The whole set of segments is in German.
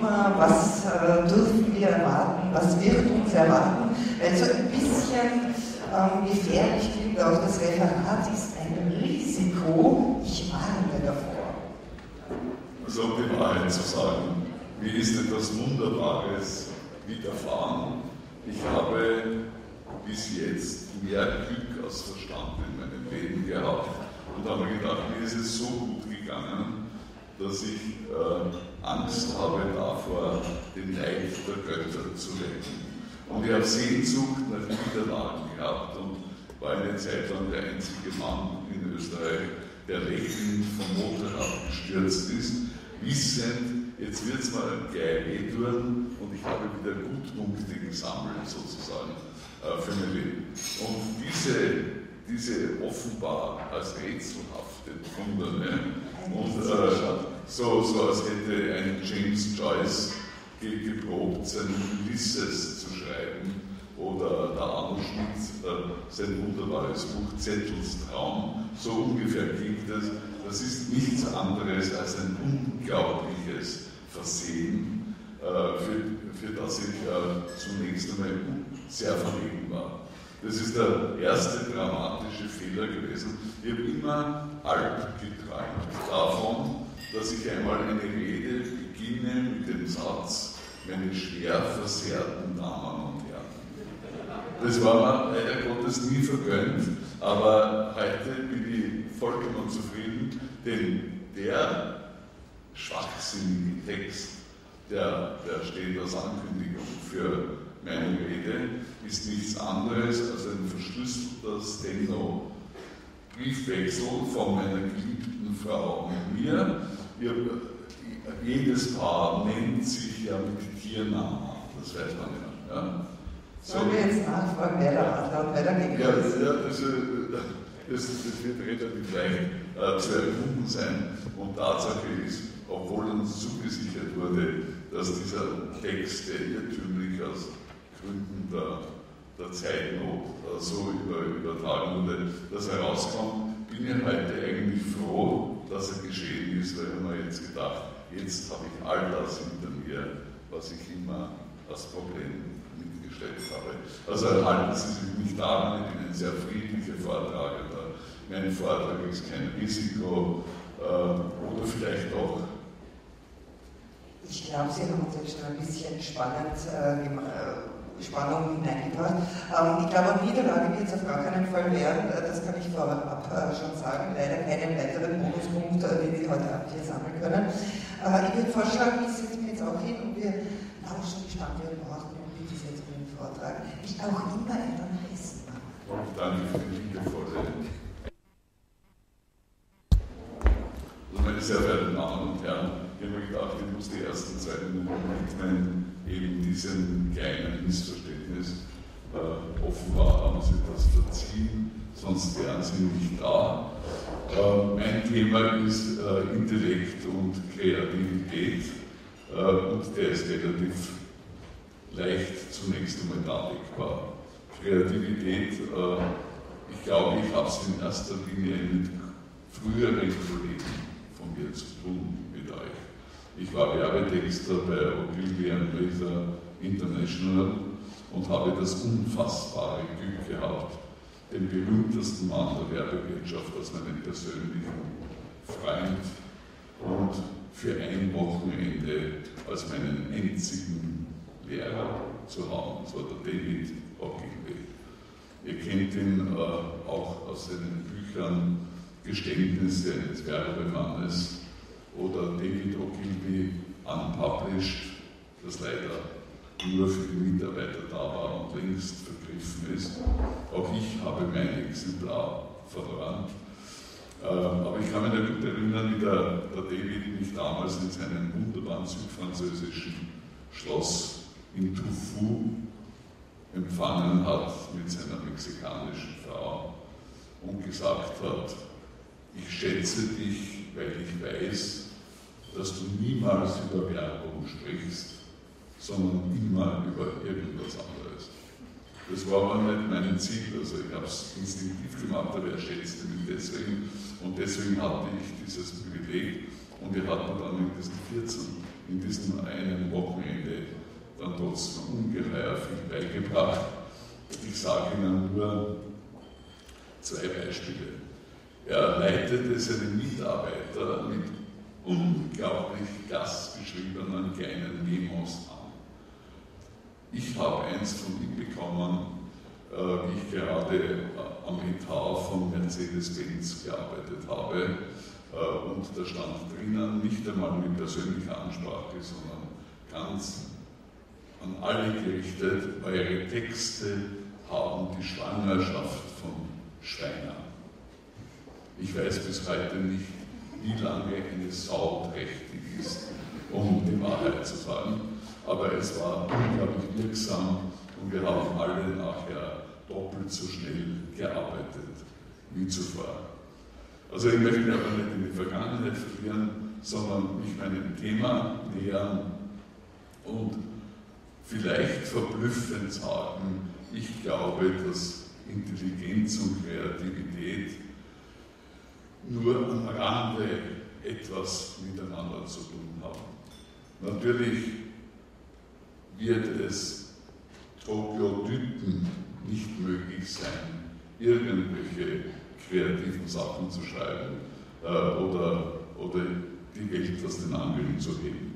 immer, was dürfen wir erwarten, was wird uns erwarten, weil so ein bisschen gefährlich klingt auch das Referat ist ein Risiko, ich warne davor. Also um die Wahrheit zu sagen, mir ist etwas Wunderbares widerfahren. Ich habe bis jetzt mehr Glück als Verstand in meinem Leben gehabt und habe mir gedacht, mir ist es so gut gegangen, dass ich Angst habe davor, den Leid der Götter zu retten. Und ich habe Sehnsucht nach Niederlagen gehabt und war eine Zeit lang der einzige Mann in Österreich, der lächelnd vom Motorrad gestürzt ist, wissend, jetzt wird es mal gleich wehtun und ich habe wieder Gutpunkte gesammelt sozusagen für mein Leben. Und diese offenbar als rätselhafte empfundene und so als hätte ein James Joyce geprobt, sein Ulysses zu schreiben oder der Arno Schmidt sein wunderbares Buch Zettels Traum, so ungefähr klingt es. Das ist nichts anderes als ein unglaubliches Versehen, für das ich zunächst einmal sehr verlegen war. Das ist der erste dramatische Fehler gewesen. Ich habe immer halb geträumt davon, dass ich einmal eine Rede beginne mit dem Satz, meine schwer versehrten Damen und Herren. Das war mir leider Gottes nie vergönnt, aber heute bin ich vollkommen zufrieden, denn der schwachsinnige Text, der steht als Ankündigung für meine Rede, ist nichts anderes als ein verschlüsselter Steno-Briefwechsel von meiner geliebten Frau und mir. Jedes Paar nennt sich ja mit Tiernamen, das weiß man ja. Ja. Sollen wir jetzt nachfragen, wer der Adler und wer der Gegner ist? Ja, das wird relativ leicht zu erkunden sein. Und Tatsache ist, obwohl uns zugesichert wurde, dass dieser Text, der irrtümlich aus Gründen der Zeitnot so übertragen wurde, dass er rauskommt, bin ich heute eigentlich froh, dass er geschehen ist, weil ich mir jetzt gedacht, jetzt habe ich all das hinter mir, was ich immer als Problem mitgestellt habe. Also halten Sie sich nicht daran, ich bin ein sehr friedlicher Vortragender. Mein Vortrag ist kein Risiko oder vielleicht doch. Ich glaube, Sie haben uns jetzt schon ein bisschen Spannung hineingebracht. Ich glaube, Niederlage wird es auf gar keinen Fall werden, das kann ich vorab schon sagen. Leider keinen weiteren Bonuspunkt, den Sie heute Abend hier sammeln können. Ich würde vorschlagen, ich setze mich jetzt auch hin und wir lauschen gespannt, wie wir brauchen und bitte Sie jetzt für den Vortrag. Wie auch immer er dann heißen mag. Danke für die liebevolle. Meine sehr verehrten Damen und Herren, ich habe mir gedacht, ich muss die ersten 2 Minuten widmen, eben diesem kleinen Missverständnis. Offenbar haben Sie das verziehen, sonst wären Sie nicht da. Mein Thema ist Intellekt und Kreativität und der ist relativ leicht zunächst einmal darlegbar. Kreativität, ich glaube, ich habe es in erster Linie mit früheren Kollegen von mir zu tun mit euch. Ich war Werbetexter bei Ogilvy & Mather International und habe das unfassbare Glück gehabt, den berühmtesten Mann der Werbewirtschaft als meinen persönlichen Freund und für ein Wochenende als meinen einzigen Lehrer zu haben. Das war der David Ogilvy. Ihr kennt ihn auch aus seinen Büchern Geständnisse eines Werbemannes oder David Ogilvy Unpublished, das leider nur für die Mitarbeiter da war und längst vergriffen ist. Auch ich habe mein Exemplar verloren. Aber ich kann mich noch gut erinnern, wie der David mich damals in seinem wunderbaren südfranzösischen Schloss in Tufu empfangen hat mit seiner mexikanischen Frau und gesagt hat, ich schätze dich, weil ich weiß, dass du niemals über Werbung sprichst, sondern immer über irgendwas anderes. Das war aber nicht mein Ziel, also ich habe es instinktiv gemacht, aber er schätzte mich deswegen und deswegen hatte ich dieses Privileg und wir hatten dann in diesen 14 in diesem einen Wochenende dann trotzdem ungeheuer viel beigebracht. Ich sage Ihnen nur zwei Beispiele. Er leitete seine Mitarbeiter mit unglaublich gastgeschriebenen kleinen Memos an. Ich habe eins von ihm bekommen, wie ich gerade am Etat von Mercedes-Benz gearbeitet habe. Und da stand drinnen, nicht einmal mit persönlicher Ansprache, sondern ganz an alle gerichtet, eure Texte haben die Schwangerschaft von Schweiner. Ich weiß bis heute nicht, wie lange eine Sau trächtig ist, um die Wahrheit zu sagen, aber es war unglaublich wirksam und wir haben alle nachher doppelt so schnell gearbeitet wie zuvor. Also ich möchte aber nicht in die Vergangenheit verlieren, sondern mich meinem Thema nähern und vielleicht verblüffend sagen, ich glaube, dass Intelligenz und Kreativität nur am Rande etwas miteinander zu tun haben. Natürlich wird es Troglodyten nicht möglich sein, irgendwelche kreativen Sachen zu schreiben oder die Welt aus den Angeln zu heben.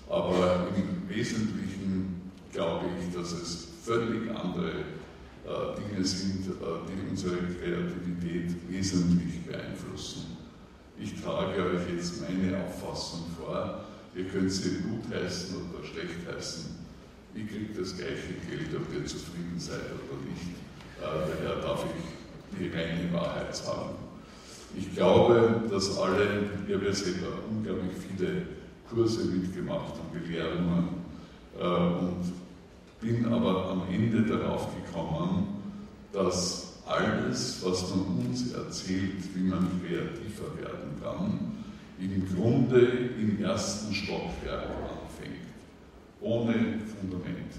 Aber im Wesentlichen glaube ich, dass es völlig andere Dinge sind, die unsere Kreativität wesentlich beeinflussen. Ich trage euch jetzt meine Auffassung vor. Ihr könnt sie gut heißen oder schlecht heißen. Ich kriege das gleiche Geld, ob ihr zufrieden seid oder nicht. Daher darf ich die reine Wahrheit sagen. Ich glaube, dass alle, ich habe ja selber unglaublich viele Kurse mitgemacht und Belehrungen und bin aber am Ende darauf gekommen, dass alles, was man uns erzählt, wie man kreativer werden kann, im Grunde im ersten Stockwerk anfängt, ohne Fundament.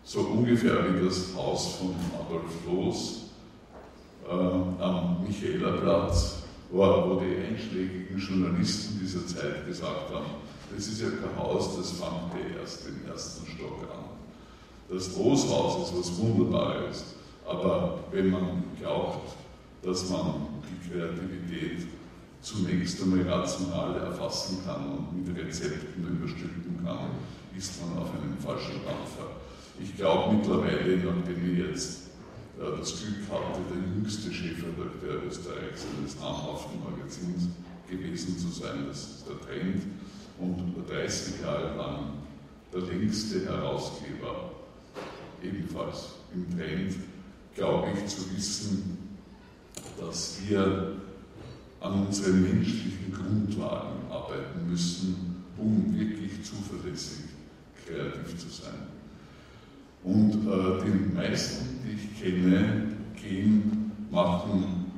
So ungefähr wie das Haus von Adolf Loos am Michaelerplatz, wo die einschlägigen Journalisten dieser Zeit gesagt haben, das ist ja kein Haus, das fängt ja erst im ersten Stock an. Das Großhaus ist was Wunderbares, aber wenn man glaubt, dass man die Kreativität zunächst einmal rational erfassen kann und mit Rezepten überstülpen kann, ist man auf einem falschen Dampfer. Ich glaube mittlerweile, nachdem ich jetzt das Glück hatte, der jüngste Chefredakteur Österreichs eines namhaften Magazins gewesen zu sein, das ist der Trend, und 30 Jahre lang der längste Herausgeber, ebenfalls im Trend, glaube ich zu wissen, dass wir an unseren menschlichen Grundlagen arbeiten müssen, um wirklich zuverlässig kreativ zu sein. Und die meisten, die ich kenne, machen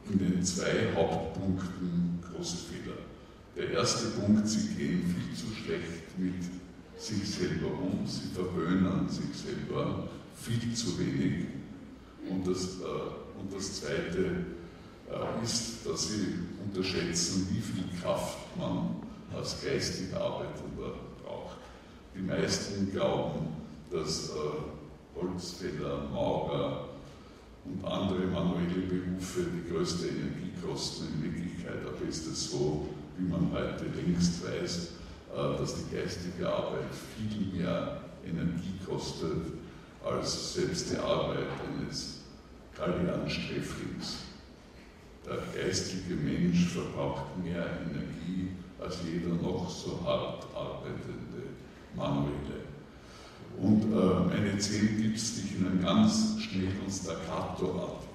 in den zwei Hauptpunkten große Fehler. Der erste Punkt, sie gehen viel zu schlecht mit sich selber um, sie verwöhnen sich selber viel zu wenig. Und das zweite ist, dass sie unterschätzen, wie viel Kraft man als geistig Arbeitender braucht. Die meisten glauben, dass Holzfäller, Maurer und andere manuelle Berufe die größte Energie kosten. In Wirklichkeit aber ist es so, wie man heute längst weiß, dass die geistige Arbeit viel mehr Energie kostet als selbst die Arbeit eines Galiansträflings. Der geistige Mensch verbraucht mehr Energie als jeder noch so hart arbeitende Manuelle. Und meine 10 Tipps, die ich Ihnen ganz schnell und staccatoartig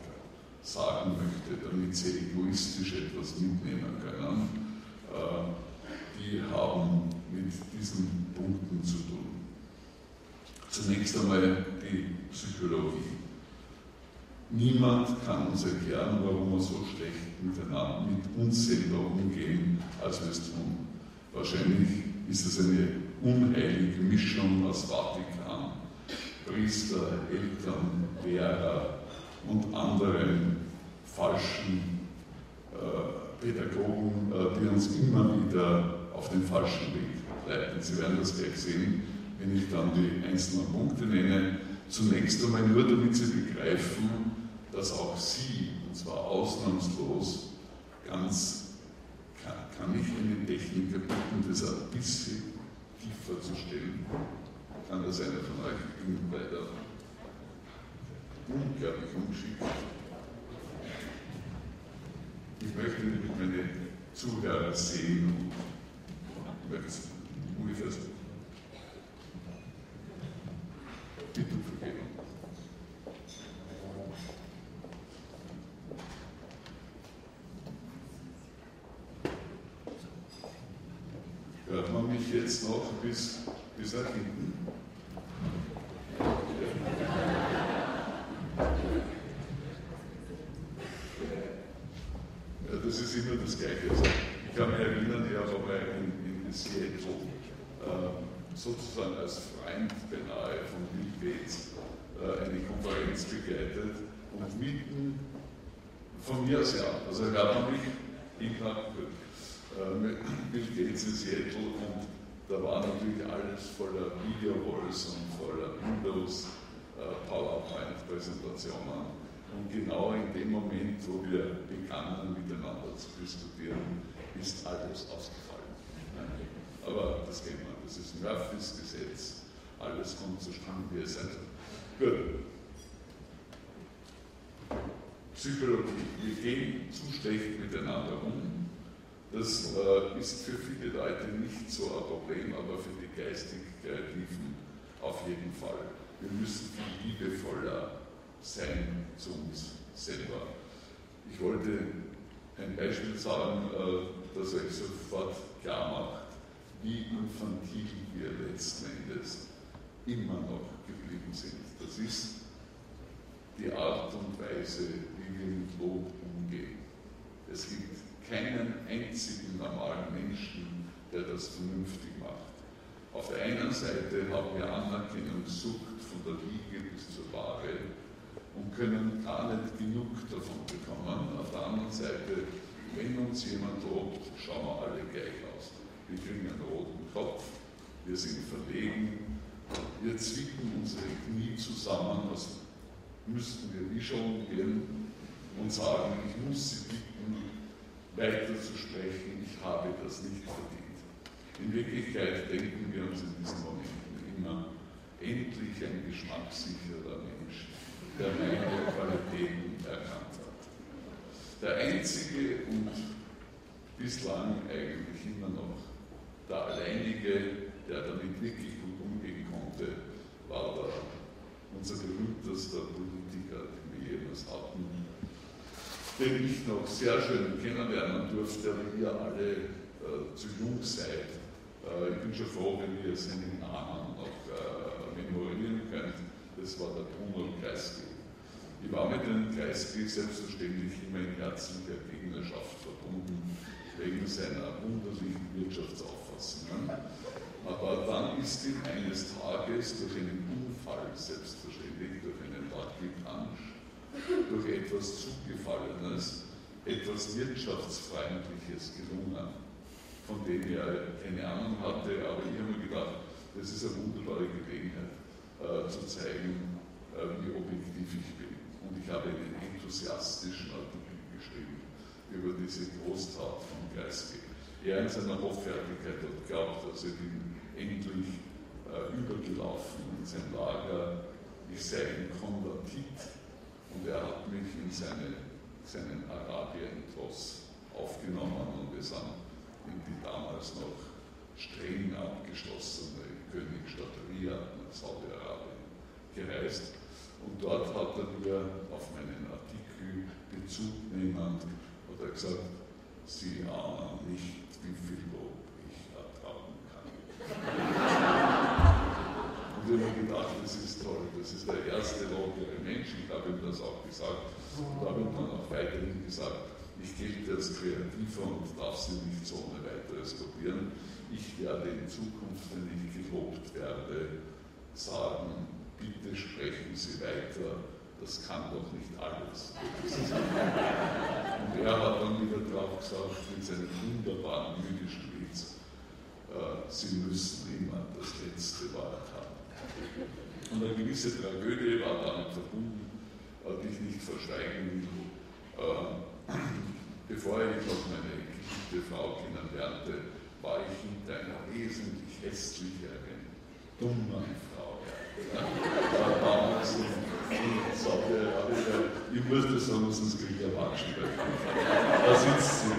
sagen möchte, damit Sie egoistisch etwas mitnehmen können, die haben mit diesen Punkten zu tun. Zunächst einmal die Psychologie. Niemand kann uns erklären, warum wir so schlecht miteinander, mit uns selber umgehen, als wir es tun. Wahrscheinlich ist es eine unheilige Mischung aus Vatikan, Priester, Eltern, Lehrer und anderen falschen Pädagogen, die uns immer wieder auf den falschen Weg ableiten. Sie werden das gleich sehen, wenn ich dann die einzelnen Punkte nenne. Zunächst einmal nur, damit Sie begreifen, dass auch Sie, und zwar ausnahmslos, kann ich einen Techniker bitten, das ein bisschen tiefer zu stellen? Kann das einer von euch? Ich bin leider unglaublich ungeschickt. Ich möchte nämlich meine Zuhörer sehen. Ich möchte es ungefähr so. Bitte vergeben. Hört man mich jetzt noch bis nach hinten? Ja, das ist immer das Gleiche. Also, ich kann mich erinnern, ich habe einmal in Seattle sozusagen als Freund beinahe von Bill Gates eine Konferenz begleitet und mitten von mir aus, ja, also hört man mich mit Bill Gates in Seattle und da war natürlich alles voller Video-Walls und voller Windows, PowerPoint-Präsentationen. Und genau in dem Moment, wo wir begannen, miteinander zu diskutieren, ist alles ausgefallen. Aber das kennt man, das ist Murphys Gesetz, alles kommt zustande, wie es sein soll. Gut. Psychologie, wir gehen zu schlecht miteinander um. Das ist für viele Leute nicht so ein Problem, aber für die geistig Kreativen auf jeden Fall. Wir müssen viel liebevoller sein zu uns selber. Ich wollte ein Beispiel sagen, das euch sofort klar macht, wie infantil wir letzten Endes immer noch geblieben sind. Das ist die Art und Weise, wie wir mit Lob umgehen. Es gibt keinen einzigen normalen Menschen, der das vernünftig macht. Auf der einen Seite haben wir Anerkennungssucht von der Wiege bis zur Bahre und können gar nicht genug davon bekommen. Auf der anderen Seite, wenn uns jemand lobt, schauen wir alle gleich aus. Wir kriegen einen roten Kopf, wir sind verlegen, wir zwicken unsere Knie zusammen, das müssten wir wie schon gehen und sagen, ich muss Sie bitten, weiter zu sprechen, ich habe das nicht verdient. In Wirklichkeit denken wir uns in diesen Momenten immer, endlich ein geschmackssicherer Mensch, der meine Qualitäten erkannt hat. Der einzige und bislang eigentlich immer noch der alleinige, der damit wirklich gut umgehen konnte, war unser berühmtester Politiker, den wir jemals hatten, den ich noch sehr schön kennenlernen durfte, aber ihr alle zu jung seid. Ich bin schon froh, wenn ihr seinen Namen noch memorieren könnt. Das war der Bruno Kreisky. Ich war mit dem Kreisky selbstverständlich immer in herzlicher Gegnerschaft verbunden, wegen seiner wunderlichen Wirtschaftsauffassungen. Aber dann ist ihm eines Tages durch einen Unfall, selbstverständlich durch einen Lucky Punch, durch etwas Zugefallenes, etwas Wirtschaftsfreundliches gelungen, von dem er keine Ahnung hatte, aber ich habe mir gedacht, das ist eine wunderbare Gelegenheit, zu zeigen, wie objektiv ich bin. Und ich habe einen enthusiastischen Artikel geschrieben über diese Großtat von Kreisky. Er in seiner Hoffärtigkeit hat geglaubt, dass ich bin endlich übergelaufen in sein Lager, ich sei ein Konvertit und er hat mich in seinen Arabien-Tross aufgenommen und wir sind in die damals noch streng abgeschlossene Königstadt Riyadh nach Saudi-Arabien gereist. Und dort hat er mir auf meinen Artikel Bezug nehmend gesagt, Sie ahnen nicht, wie viel Lob ich ertragen kann. Und ich habe mir gedacht, das ist toll, das ist der erste lobere Mensch, ich habe ihm das auch gesagt und habe ihm dann auch weiterhin gesagt, ich gelte als Kreativer und darf Sie nicht so ohne weiteres kopieren. Ich werde in Zukunft, wenn ich gelobt werde, sagen, bitte sprechen Sie weiter, das kann doch nicht alles. Und er hat dann wieder drauf gesagt, mit seinem wunderbaren jüdischen Witz, sie müssen immer das letzte Wort haben. Und eine gewisse Tragödie war damit verbunden, die ich nicht verschweigen will. Bevor ich noch meine geliebte Frau kennenlernte, war ich hinter einer wesentlich hässlicheren, dummen Frau. Damals in Saudi-Arabien, ich musste sagen, sonst kriege ich Erwachsene. Da sitzt sie.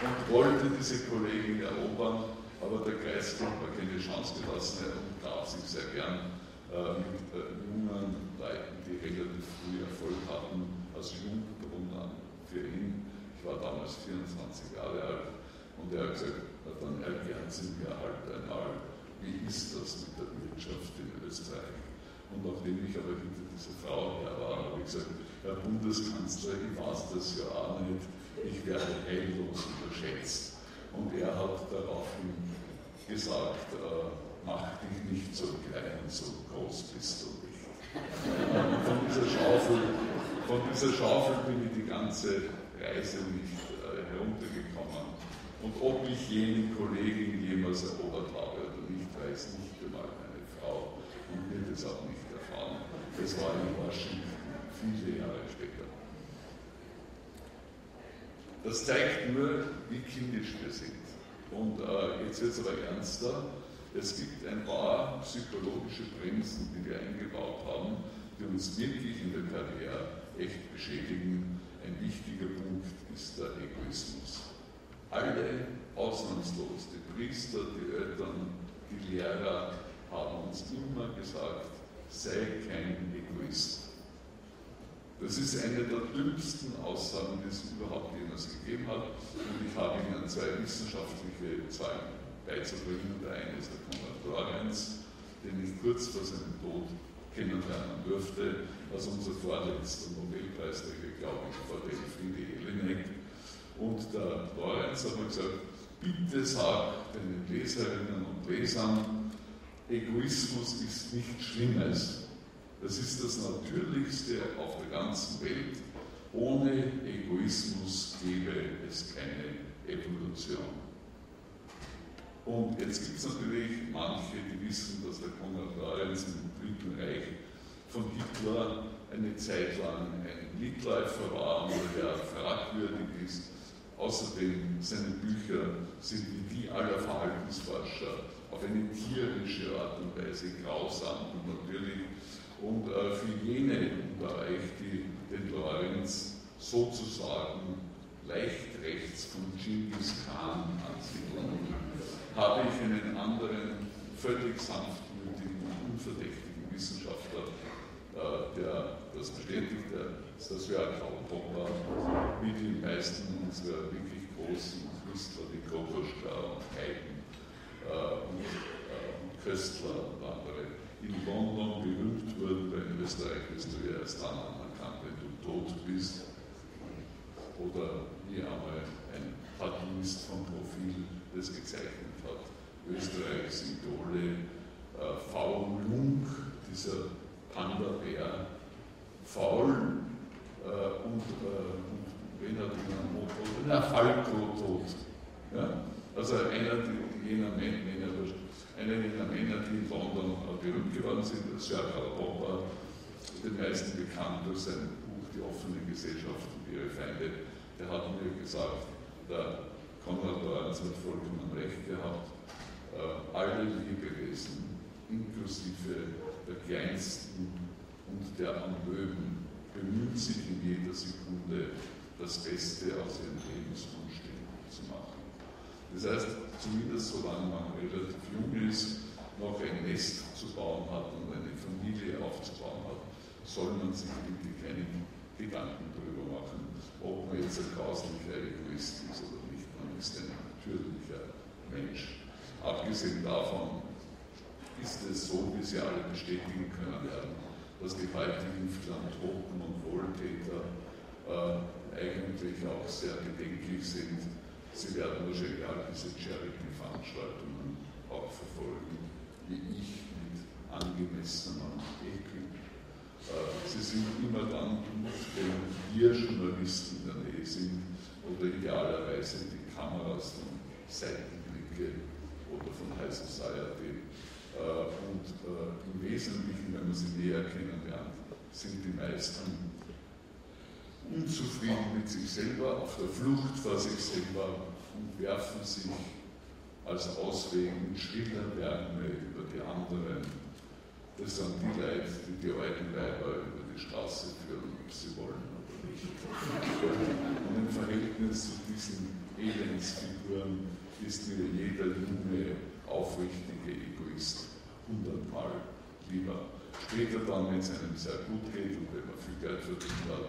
Und wollte diese Kollegin erobern, aber der Geist hat mir keine Chance gelassen und traf sich sehr gern mit jungen Leuten, die relativ früh Erfolg hatten, als Jungbrunnen für ihn. Ich war damals 24 Jahre alt und er hat gesagt, dann erklären Sie mir halt einmal, wie ist das mit der Wirtschaft in Österreich? Und nachdem ich aber hinter dieser Frau her war, habe ich gesagt, Herr Bundeskanzler, ich weiß das ja auch nicht, ich werde heillos überschätzt. Und er hat daraufhin gesagt, mach dich nicht so klein, so groß bist du nicht. Von dieser Schaufel bin ich die ganze Reise nicht heruntergekommen. Und ob ich jene Kollegin jemals erobert habe oder nicht, weiß nicht einmal meine Frau und wird es auch nicht erfahren. Das war in Washington viele Jahre später. Das zeigt nur, wie kindisch wir sind. Und jetzt wird es aber ernster. Es gibt ein paar psychologische Bremsen, die wir eingebaut haben, die uns wirklich in der Karriere echt beschädigen. Ein wichtiger Punkt ist der Egoismus. Alle ausnahmslos, die Priester, die Eltern, die Lehrer haben uns immer gesagt, sei kein Egoist. Das ist eine der dümmsten Aussagen, die es überhaupt jemals gegeben hat. Und ich habe Ihnen zwei wissenschaftliche Zahlen beizubringen. Der eine ist der Konrad Lorenz, den ich kurz vor seinem Tod kennenlernen durfte, als unser vorletzter Nobelpreisträger, glaube ich, vor dem Friede Intellekt. Und der Lorenz hat mir gesagt, bitte sag den Leserinnen und Lesern, Egoismus ist nichts Schlimmes. Das ist das Natürlichste auf der ganzen Welt. Ohne Egoismus gäbe es keine Evolution. Und jetzt gibt es natürlich manche, die wissen, dass der Konrad Lorenz im Dritten Reich von Hitler eine Zeit lang ein Mitläufer war oder der fragwürdig ist. Außerdem, seine Bücher sind wie die aller Verhaltensforscher auf eine tierische Art und Weise grausam und natürlich. Und für jene unter euch, die den Lorenz sozusagen leicht rechts von Genghis Khan ansiedeln, habe ich einen anderen, völlig sanftmütigen und unverdächtigen Wissenschaftler, der das bestätigt, ist das Karl Popper, wie die meisten unserer wirklich großen Künstler, wie Kokoschka und Haydn und Köstler und andere, in London berühmt wurden, weil in Österreich wirst du ja erst dann anerkannt, wenn du tot bist. Oder wie einmal ein Cartoonist vom Profil das gezeichnet hat. Österreichs Idole, V. Lung, dieser Panda-Bär, faul und wen hat ihn am Motor? Na, Falco tot. Ja? Also einer jener Männer, die in London berühmt geworden sind, Karl Popper, den meisten bekannt durch sein Buch Die offene Gesellschaft und ihre Feinde, der hat mir gesagt, der Konrad Lorenz hat vollkommen recht gehabt, alle Lebewesen, inklusive der kleinsten und der Amöben, bemühen sich in jeder Sekunde, das Beste aus ihren Lebensumständen zu machen. Das heißt, zumindest solange man relativ jung ist, noch ein Nest zu bauen hat und eine Familie aufzubauen hat, soll man sich wirklich keine Gedanken darüber machen, ob man jetzt ein grauslicher Egoist ist oder nicht. Man ist ein natürlicher Mensch. Abgesehen davon ist es so, wie Sie alle bestätigen können werden, dass die heutigen Philanthropen und Wohltäter eigentlich auch sehr bedenklich sind. Sie werden wahrscheinlich all diese Charity-Veranstaltungen auch verfolgen, wie ich, mit angemessenem Ekel. Sie sind immer dann, wenn wir Journalisten in der Nähe sind, oder idealerweise die Kameras von Seitenblicke oder von High Society. Und im Wesentlichen, wenn man sie näher kennenlernt, sind die meisten unzufrieden mit sich selber, auf der Flucht vor sich selber und werfen sich als Ausweg mit schriller Wärme über die anderen. Das sind die Leute, die die alten Weiber über die Straße führen, ob sie wollen oder nicht. Und im Verhältnis zu diesen Elendsfiguren ist mir jeder junge, aufrichtige Egoist 100-mal lieber. Später dann, wenn es einem sehr gut geht und wenn man viel Geld verdient hat,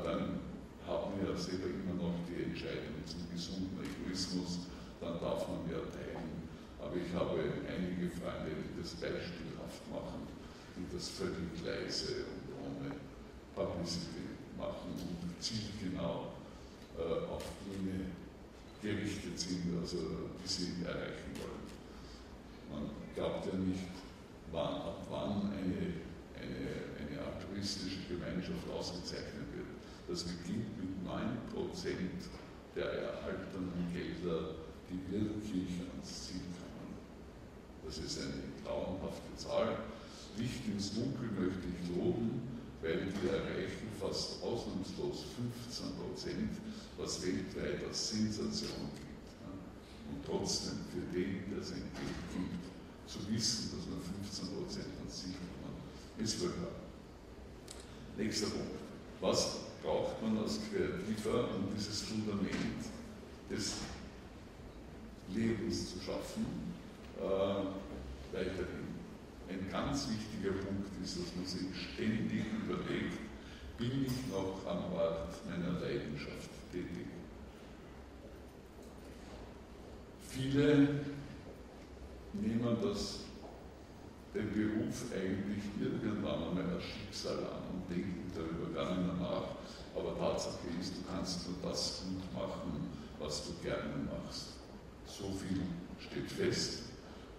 dann hat man ja selber immer noch die Entscheidung zum gesunden Egoismus, dann darf man ja teilen. Aber ich habe einige Freunde, die das beispielhaft machen, die das völlig leise und ohne Publicity machen und zielgenau auf Dinge gerichtet sind, also die sie erreichen wollen. Man glaubt ja nicht, ab wann eine altruistische Gemeinschaft ausgezeichnet wird. Das beginnt mit 9% der erhaltenen Gelder, die wirklich ans Ziel kommen. Das ist eine grauenhafte Zahl. Licht ins Dunkel möchte ich loben, weil die erreichen fast ausnahmslos 15%, was weltweit als Sensation gilt. Und trotzdem für den, der sein Geld gibt, zu wissen, dass man 15% ans Ziel kommen, ist wunderbar. Nächster Punkt. Was braucht man als Kreativer, um dieses Fundament des Lebens zu schaffen? Weiterhin. Ein ganz wichtiger Punkt ist, dass man sich ständig überlegt, bin ich noch am Ort meiner Leidenschaft tätig? Viele nehmen den Beruf eigentlich irgendwann einmal als Schicksal an und denken darüber gar nicht mehr nach. Aber Tatsache ist, du kannst nur das gut machen, was du gerne machst. So viel steht fest.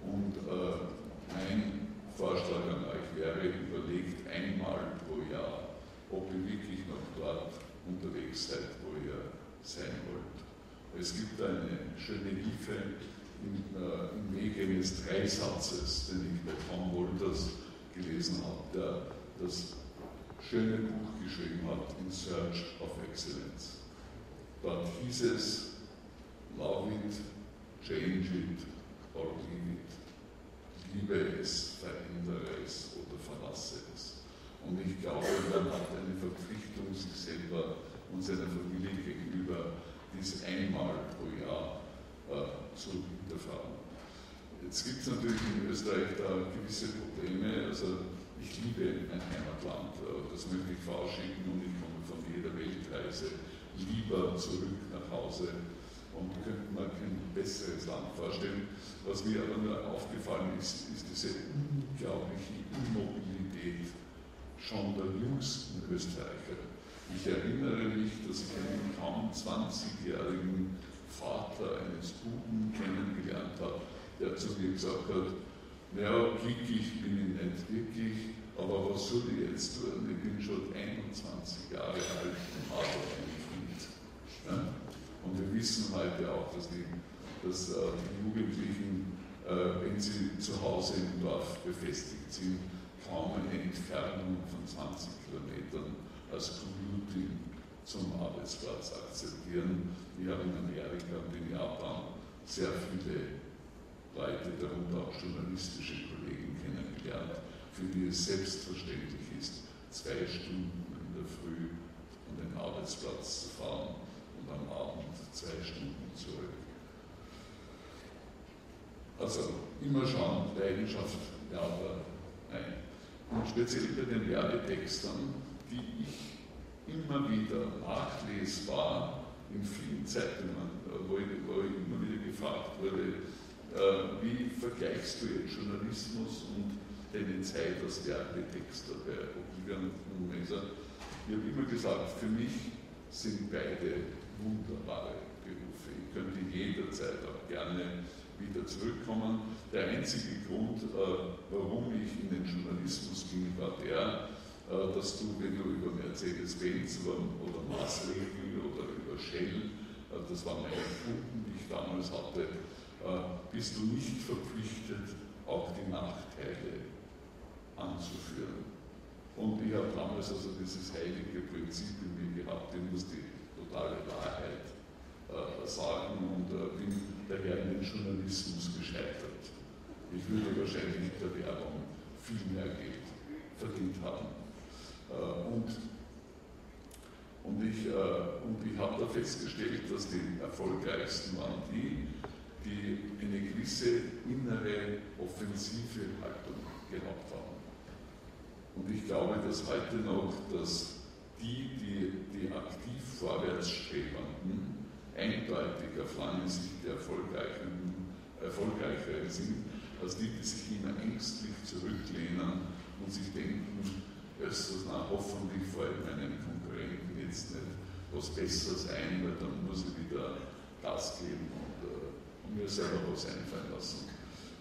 Und mein Vorschlag an euch wäre, überlegt einmal pro Jahr, ob ihr wirklich noch dort unterwegs seid, wo ihr sein wollt. Es gibt eine schöne Hilfe im Wege eines Dreisatzes, den ich bei Tom Wolters gelesen habe, der das schöne Buch geschrieben hat, In Search of Excellence. Dort hieß es, love it, change it or leave it. Liebe es, verändere es oder verlasse es. Und ich glaube, man hat eine Verpflichtung sich selber und seiner Familie gegenüber, dies einmal pro Jahr zu hinterfragen. Jetzt gibt es natürlich in Österreich da gewisse Probleme. Also ich liebe mein Heimatland, das möchte ich vorausschicken, und ich komme von jeder Weltreise lieber zurück nach Hause und könnte mir kein besseres Land vorstellen. Was mir aber nur aufgefallen ist, ist diese unglaubliche Immobilität schon der jüngsten Österreicher. Ich erinnere mich, dass ich einen kaum 20-jährigen Vater eines Buben kennengelernt habe, der zu mir gesagt hat, naja, glücklich bin ich nicht wirklich, aber was soll ich jetzt tun? Ich bin schon 21 Jahre alt und habe ein Kind. Ja? Und wir wissen heute auch, dass die Jugendlichen, wenn sie zu Hause im Dorf befestigt sind, kaum eine Entfernung von 20 Kilometern als Commuting zum Arbeitsplatz akzeptieren. Wir haben in Amerika und in Japan sehr viele Leute, darunter auch journalistische Kollegen kennengelernt, für die es selbstverständlich ist, 2 Stunden in der Früh an den Arbeitsplatz zu fahren und am Abend 2 Stunden zurück. Also immer schauen, Leidenschaft, ja oder nein. Und speziell bei den Werbetextern, die ich immer wieder nachlesbar in vielen Zeitungen, wo ich immer wieder gefragt wurde, wie vergleichst du jetzt Journalismus und deine Zeit als Werbetexter bei Oblivion und Mesa? Ich habe immer gesagt, für mich sind beide wunderbare Berufe. Ich könnte jederzeit auch gerne wieder zurückkommen. Der einzige Grund, warum ich in den Journalismus ging, war der, dass du, wenn du über Mercedes-Benz oder Maßregel oder über über Shell, das waren meine Kunden, die ich damals hatte, bist du nicht verpflichtet, auch die Nachteile anzuführen. Und ich habe damals also dieses heilige Prinzip in mir gehabt, ich muss die totale Wahrheit sagen und bin daher in den Journalismus gescheitert. Ich würde wahrscheinlich mit der Werbung viel mehr Geld verdient haben. Und ich habe da festgestellt, dass die erfolgreichsten waren die eine gewisse innere offensive Haltung gehabt haben. Und ich glaube, dass heute noch, dass die aktiv Vorwärtsstrebenden eindeutig auf lange Sicht die erfolgreicheren sind, als die sich immer ängstlich zurücklehnen und sich denken, hoffentlich fällt meinem Konkurrenten jetzt nicht was Besseres ein, weil dann muss ich wieder Gas geben und mir selber was einfallen lassen.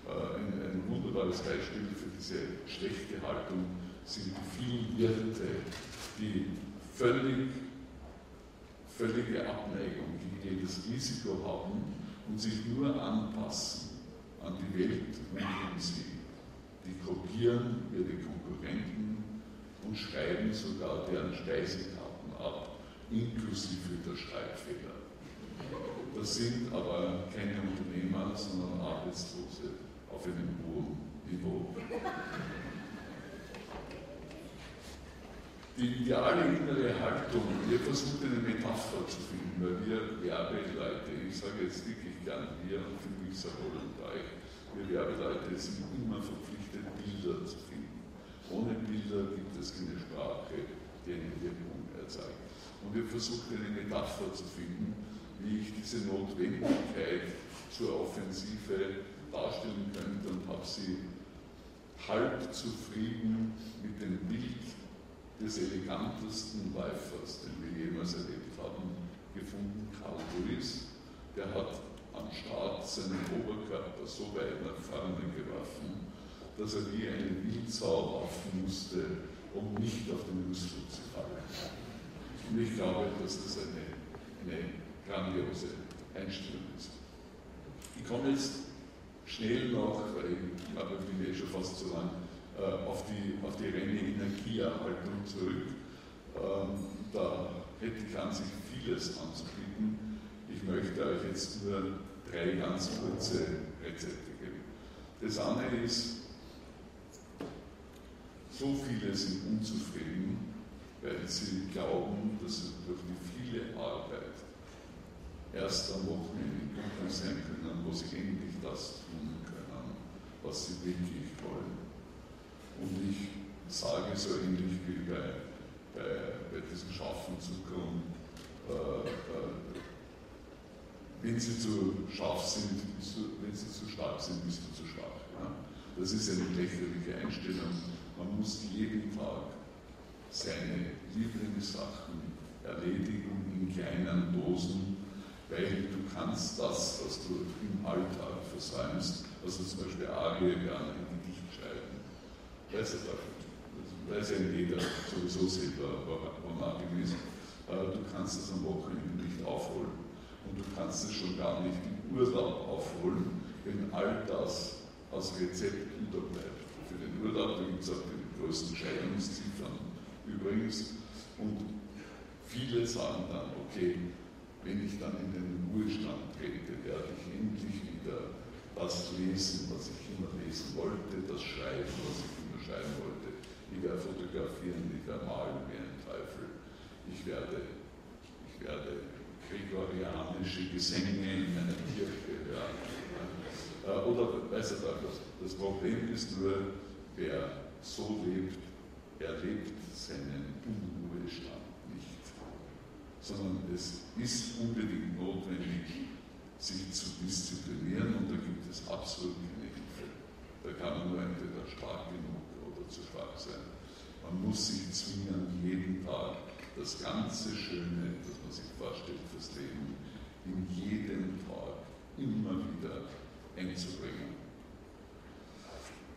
Ein wunderbares Beispiel für diese schlechte Haltung sind die vielen Wirte, die völlige Abneigung gegen jedes Risiko haben und sich nur anpassen an die Welt um sie. Die kopieren ihre Konkurrenten und schreiben sogar deren Speisekarten ab, inklusive der Schreibfehler. Das sind aber keine Unternehmer, sondern Arbeitslose auf einem hohen Niveau. Die ideale innere Haltung, wir versuchen eine Metapher zu finden, weil wir Werbeleute, ich sage jetzt wirklich gern wir und für mich sehr wohl und euch, wir Werbeleute sind immer verpflichtet, Bilder zu finden. Ohne Bilder gibt es keine Sprache, die eine Wirkung erzeugt. Und wir versuchen eine Metapher zu finden, wie ich diese Notwendigkeit zur Offensive darstellen könnte und habe sie halb zufrieden mit dem Bild des elegantesten Läufers, den wir jemals erlebt haben, gefunden, Karl Lewis. Der hat am Start seinen Oberkörper so weit nach vorne geworfen, dass er wie eine Wildsau laufen musste, um nicht auf den Rüssel zu fallen. Und ich glaube, dass das eine grandiose Einstellung ist. Ich komme jetzt schnell noch, weil ich glaube, ich bin schon fast zu lang, auf die reine Energieerhaltung zurück. Da hätte ich an sich vieles anzubieten. Ich möchte euch jetzt nur 3 ganz kurze Rezepte geben. Das eine ist, so viele sind unzufrieden, weil sie glauben, dass sie durch die viele Arbeit erst am Wochenende glücklich sein können, wo sie endlich das tun können, was sie wirklich wollen. Und ich sage so ähnlich wie bei diesem scharfen Zucker, wenn sie zu scharf sind, wenn sie zu stark sind, bist du zu schwach. Ja? Das ist eine lächerliche Einstellung. Man muss jeden Tag seine Lieblingssachen erledigen in kleinen Dosen, weil du kannst das, was du im Alltag versäumst, also zum Beispiel Arie werden ein Gedicht schreiben, weiß ja jeder sowieso selber, wonach ich ist. Du kannst es am Wochenende nicht aufholen und du kannst es schon gar nicht im Urlaub aufholen, wenn all das als Rezept unterbleibt. Für den Urlaub gibt es auch die größten Scheidungsziffern übrigens und viele sagen dann, okay, wenn ich dann in den Ruhestand trete, werde ich endlich wieder das lesen, was ich immer lesen wollte, das schreiben, was ich immer schreiben wollte. Ich werde fotografieren, ich werde malen wie ein Teufel. Ich werde gregorianische Gesänge in meiner Kirche hören. Oder weiß er da was? Das Problem ist nur, wer so lebt, erlebt seinen Unruhestand nicht. Sondern es ist unbedingt notwendig, sich zu disziplinieren und da gibt es absolut keine Hilfe. Da kann man nur entweder stark genug oder zu schwach sein. Man muss sich zwingen, jeden Tag das ganze Schöne, das man sich vorstellt fürs Leben, in jedem Tag immer wieder einzubringen.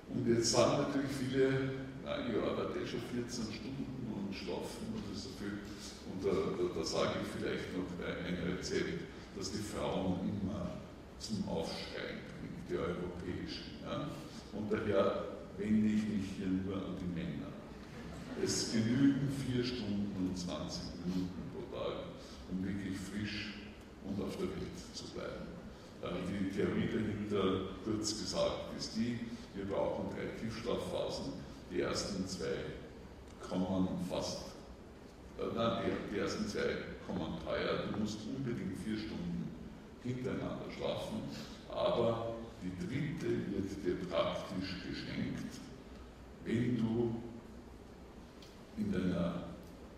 Und jetzt sagen natürlich viele, na, ich arbeite schon 14 Stunden und schlafen oder so viel. Und da sage ich vielleicht noch ein Rezept, das die Frauen immer zum Aufschreien bringt, die europäischen. Ja? Und daher wende ich mich hier nur an die Männer. Es genügen 4 Stunden und 20 Minuten pro Tag, um wirklich frisch und auf der Welt zu bleiben. Die Theorie dahinter, kurz gesagt, ist die, wir brauchen 3 Tiefschlafphasen. Die ersten 2 kommen die ersten 2 kommen teuer. Du musst unbedingt 4 Stunden hintereinander schlafen, aber die 3. wird dir praktisch geschenkt, wenn du in deiner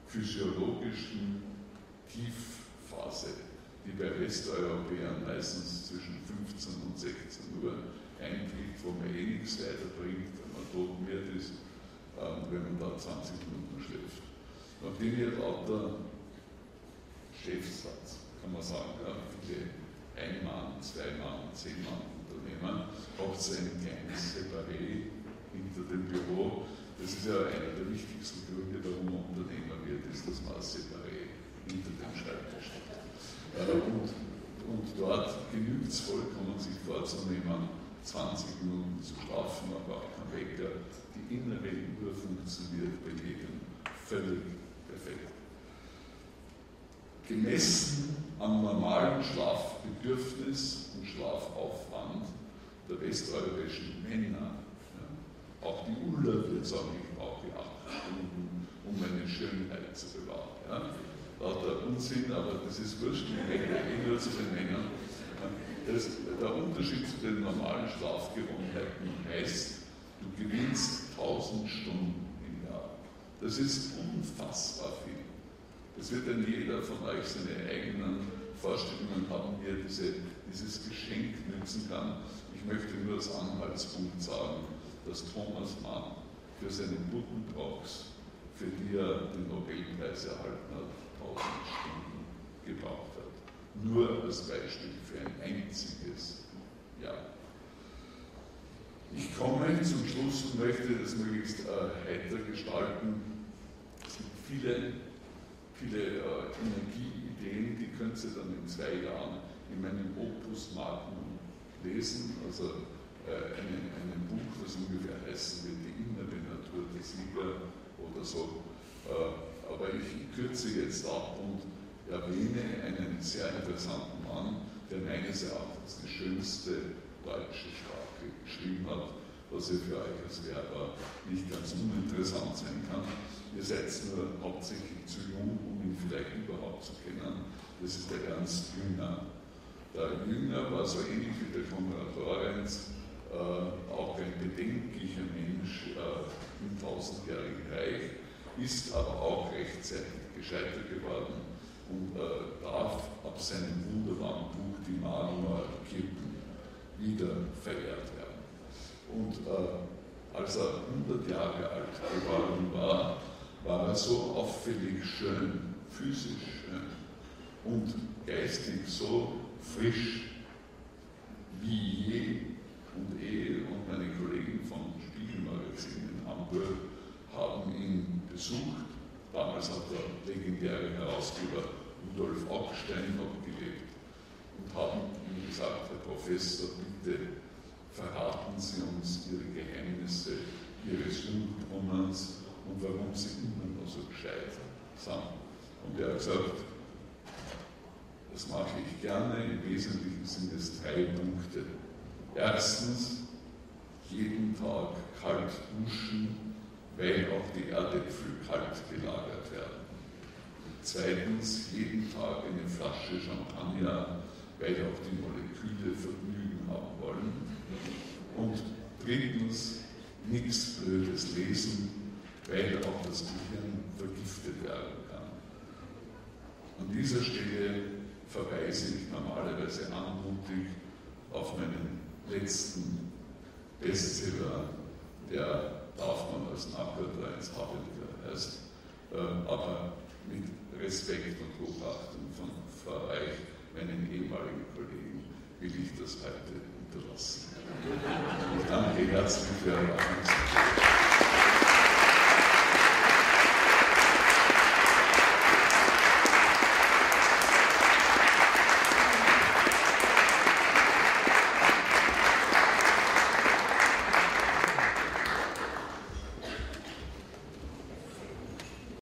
physiologischen Tiefphase, die bei Westeuropäern meistens zwischen 15 und 16 Uhr eintritt, wo man nichts weiterbringt, wenn man tot wird ist, wenn man da 20 Minuten schläft. Nachdem ihr lauter Chefs hat, kann man sagen, ja, viele Ein-Mann, 2-Mann, 10-Mann-Unternehmer, habt ihr ein kleines Separé hinter dem Büro. Das ist ja einer der wichtigsten Gründe, warum man Unternehmer wird, ist, dass man ein Separé hinter dem Schreibtisch hat. Und dort genügt es vollkommen, sich vorzunehmen, 20 Minuten zu schlafen, aber auch kein Wecker. Die innere Uhr funktioniert bei jedem völlig perfekt. Gemessen am normalen Schlafbedürfnis und Schlafaufwand der westeuropäischen Männer, ja, auch die Ulla wird sagen, ich brauche 8 Stunden, um meine Schönheit zu bewahren. Ja. Lauter Unsinn, aber das ist wurscht, ich rede nur zu den Männern. Der Unterschied zu den normalen Schlafgewohnheiten heißt, du gewinnst 1000 Stunden im Jahr. Das ist unfassbar viel. Das wird dann jeder von euch seine eigenen Vorstellungen haben, wie er dieses Geschenk nützen kann. Ich möchte nur als Anhaltspunkt sagen, dass Thomas Mann für seine Buddenbrooks, für die er den Nobelpreis erhalten hat, 1000 Stunden gebraucht hat. Nur als Beispiel für ein einziges Jahr. Ich komme zum Schluss und möchte das möglichst heiter gestalten. Es gibt viele Energieideen, die könnt ihr dann in 2 Jahren in meinem Opus Magnum lesen, also einem Buch, das ungefähr heißen wird, die innere Natur der Sieger oder so. Aber ich kürze jetzt ab und erwähne einen sehr interessanten Mann, der meines Erachtens die schönste deutsche Sprache geschrieben hat, was ja für euch als Werber nicht ganz uninteressant sein kann. Ihr seid nur hauptsächlich zu jung, um ihn vielleicht überhaupt zu kennen. Das ist der Ernst Jünger. Der Jünger war so ähnlich wie der Konrad Lorenz, auch ein bedenklicher Mensch im 1000-jährigen Reich, ist aber auch rechtzeitig gescheitert geworden und darf ab seinem wunderbaren Buch Die Marmorkirchen wieder verehrt werden. Und als er 100 Jahre alt geworden war, war er so auffällig schön, physisch schön und geistig so frisch wie je und und meine Kollegen vom Spiegelmagazin in Hamburg haben ihn besucht. Damals hat der legendäre Herausgeber Rudolf Augstein noch gelebt und haben ihm gesagt, Herr Professor, bitte verraten Sie uns Ihre Geheimnisse Ihres Jungbrunnens und warum Sie immer noch so gescheit sind. Und er hat gesagt, das mache ich gerne, im Wesentlichen sind es 3 Punkte. Erstens, jeden Tag kalt duschen, weil auch die Erdäpfel kalt gelagert werden. Zweitens, jeden Tag eine Flasche Champagner, weil auch die Moleküle Vergnügen haben wollen. Und drittens, nichts Blödes lesen, weil auch das Gehirn vergiftet werden kann. An dieser Stelle verweise ich normalerweise anmutig auf meinen letzten Bestseller, der darf man als Nachhörer ins Abenteuer heißt, aber mit Respekt und Hochachtung von euch, meinen ehemaligen Kollegen, will ich das heute unterlassen. Ich danke herzlich für eure Aufmerksamkeit.